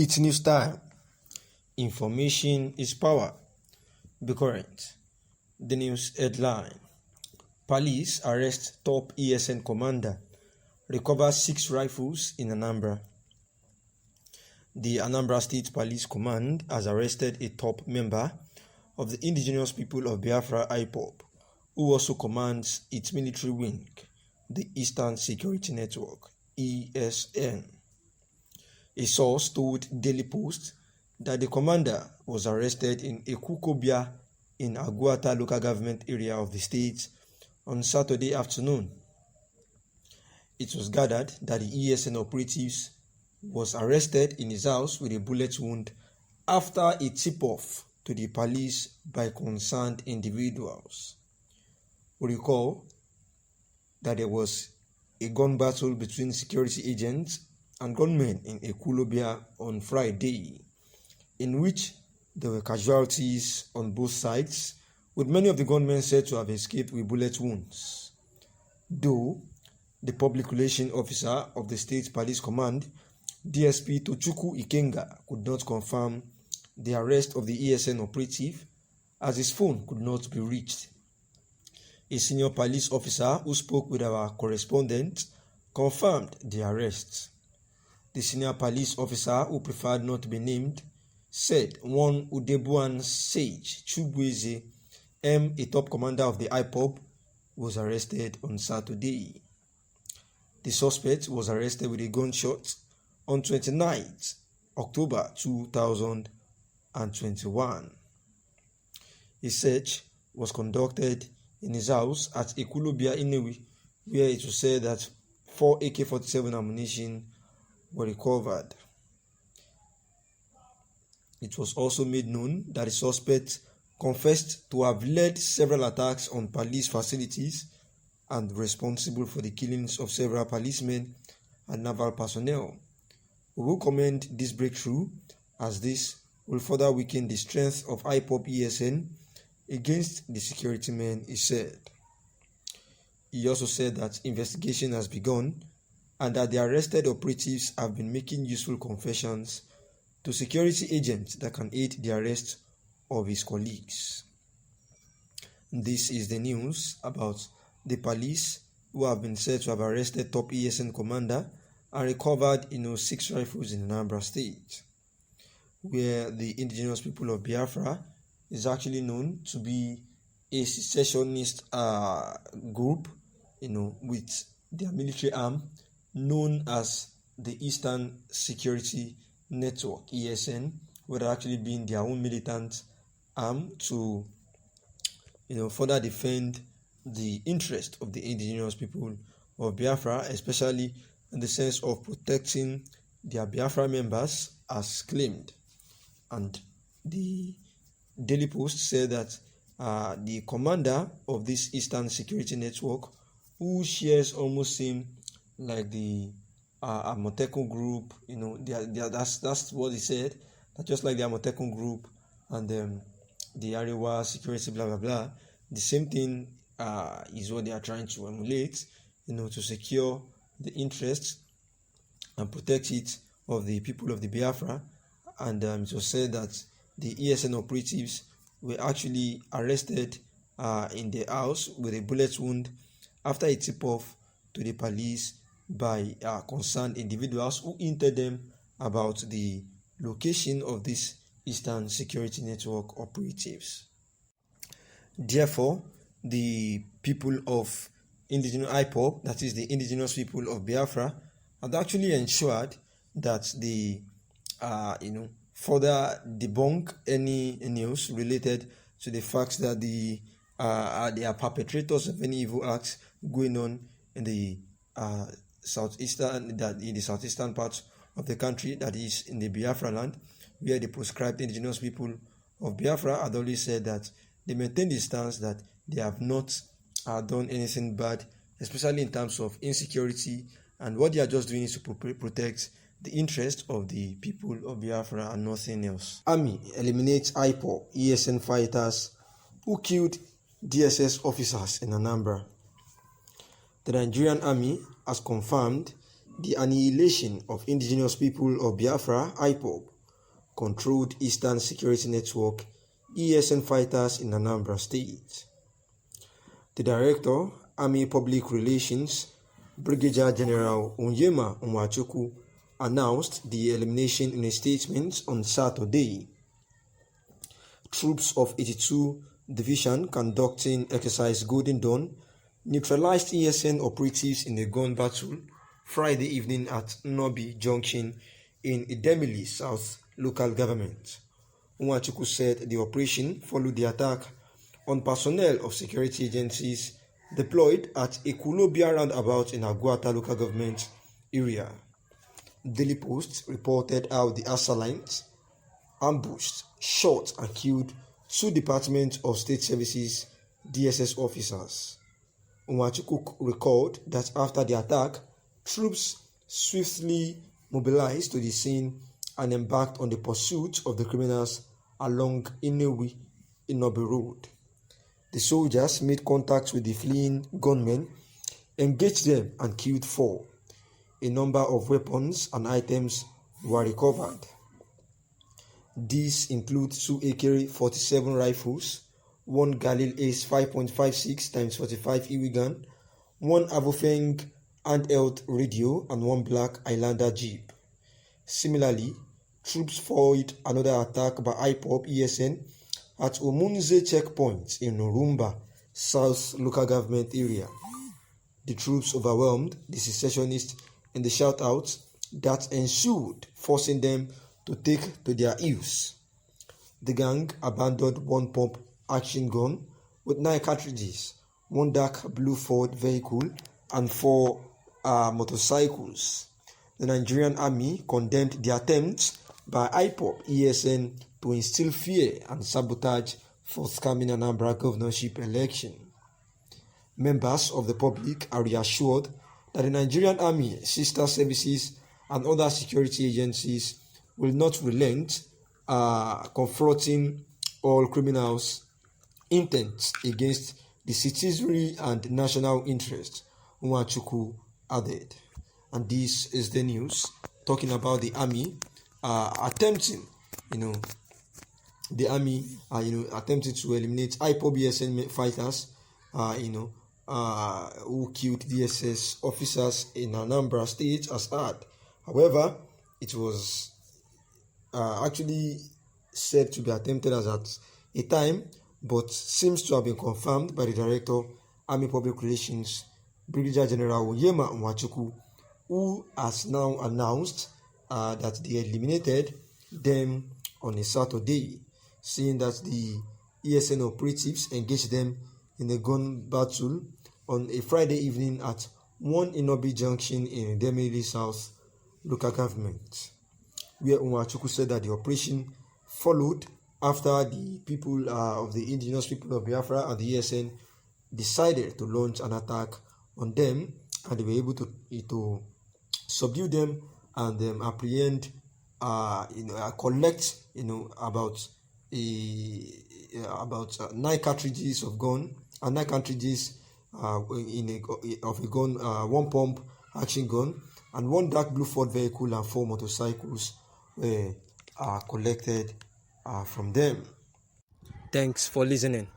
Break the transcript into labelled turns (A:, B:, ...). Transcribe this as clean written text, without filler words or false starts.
A: It's news time. Information is power. Be current. The news headline: Police arrest top ESN commander. Recover 6 rifles in Anambra. The Anambra State Police Command has arrested a top member of the indigenous people of Biafra IPOB, who also commands its military wing, the Eastern Security Network, ESN. A source told Daily Post that the commander was arrested in Ekukobia in Aguata local government area of the state on Saturday afternoon. It was gathered that the ESN operatives was arrested in his house with a bullet wound after a tip-off to the police by concerned individuals. We recall that there was a gun battle between security agents and gunmen in Ekulobia on Friday, in which there were casualties on both sides, with many of the gunmen said to have escaped with bullet wounds. Though the public relations officer of the State Police Command, DSP Tochukwu Ikenga, could not confirm the arrest of the ESN operative, as his phone could not be reached. A senior police officer who spoke with our correspondent confirmed the arrests. The senior police officer, who preferred not to be named, said one Udebuan Sage Chubweze M, a top commander of the IPOB, was arrested on Saturday. The suspect was arrested with a gunshot on 29th October 2021. A search was conducted in his house at Ekulobia Inewi, where it was said that 4 AK-47 ammunition were recovered. It was also made known that the suspect confessed to have led several attacks on police facilities and responsible for the killings of several policemen and naval personnel. We will commend this breakthrough, as this will further weaken the strength of IPOB ESN against the security men, he said. He also said that investigation has begun and that the arrested operatives have been making useful confessions to security agents that can aid the arrest of his colleagues. This is the news about the police who have been said to have arrested top ESN commander and recovered 6 rifles in Anambra State, where the indigenous people of Biafra is actually known to be a secessionist group, with their military arm known as the Eastern Security Network, ESN, would actually be in their own militant arm to further defend the interest of the indigenous people of Biafra, especially in the sense of protecting their Biafra members as claimed. And the Daily Post said that the commander of this Eastern Security Network, who shares almost same like the Amotekun group, that's what he said, that just like the Amotekun group and the Arewa security blah blah blah, the same thing is what they are trying to emulate, to secure the interests and protect it of the people of the Biafra. And it was said that the ESN operatives were actually arrested in their house with a bullet wound after a tip-off to the police by concerned individuals who hinted them about the location of these Eastern Security Network operatives. Therefore, the people of indigenous IPOB, that is the indigenous people of Biafra, have actually ensured that they further debunk any news related to the fact that they are perpetrators of any evil acts going on in the southeastern part of the country, that is in the Biafra land, where the proscribed indigenous people of Biafra had always said that they maintain the stance that they have not done anything bad, especially in terms of insecurity, and what they are just doing is to protect the interest of the people of Biafra and nothing else. Army eliminates IPOB ESN fighters who killed DSS officers in Anambra. The Nigerian Army has confirmed the annihilation of indigenous people of Biafra, IPOB, controlled Eastern Security Network ESN fighters in Anambra State. The Director, Army Public Relations, Brigadier General Onyema Nwachukwu, announced the elimination in a statement on Saturday. Troops of 82 Division conducting exercise Golden Dawn neutralized ESN operatives in a gun battle Friday evening at NNAMDI Junction in Idemili South local government. Nwachukwu said the operation followed the attack on personnel of security agencies deployed at Ekulobia roundabout in Agwata local government area. Daily Post reported how the assailants ambushed, shot and killed 2 Department of State Services DSS officers. Nwachukwu recalled that after the attack, troops swiftly mobilized to the scene and embarked on the pursuit of the criminals along Inewi-Inobi Road. The soldiers made contact with the fleeing gunmen, engaged them and killed 4. A number of weapons and items were recovered. These include 2 AK-47 rifles, 1 Galil Ace 5.56x45 EW gun, 1 Avofeng handheld radio and 1 black Highlander Jeep. Similarly, troops foiled another attack by IPOB ESN at Omunze checkpoint in Urumba, South local government area. The troops overwhelmed the secessionists in the shoutouts that ensued, forcing them to take to their heels. The gang abandoned 1 pump action gun with 9 cartridges, 1 dark blue Ford vehicle and 4 motorcycles. The Nigerian Army condemned the attempt by IPOB ESN to instill fear and sabotage forthcoming Anambra governorship election. Members of the public are reassured that the Nigerian Army, sister services and other security agencies will not relent confronting all criminals' intents against the citizenry and national interest, Nwachukwu added. And this is the news talking about the army attempting to eliminate IPOB ESN fighters, who killed DSS officers in Anambra State as had. However, it was actually said to be attempted as at a time, but seems to have been confirmed by the Director, Army Public Relations, Brigadier General Onyema Nwachukwu, who has now announced that they eliminated them on a Saturday, seeing that the ESN operatives engaged them in a gun battle on a Friday evening at 1 Inobi Junction in Idemili South local government, where Nwachukwu said that the operation followed after the people of the indigenous people of Biafra and the ESN decided to launch an attack on them, and they were able to subdue them and apprehend, collect, about 9 cartridges of gun and 9 cartridges of a gun, 1 pump action gun, and 1 dark blue Ford vehicle and 4 motorcycles were collected from them. Thanks for listening.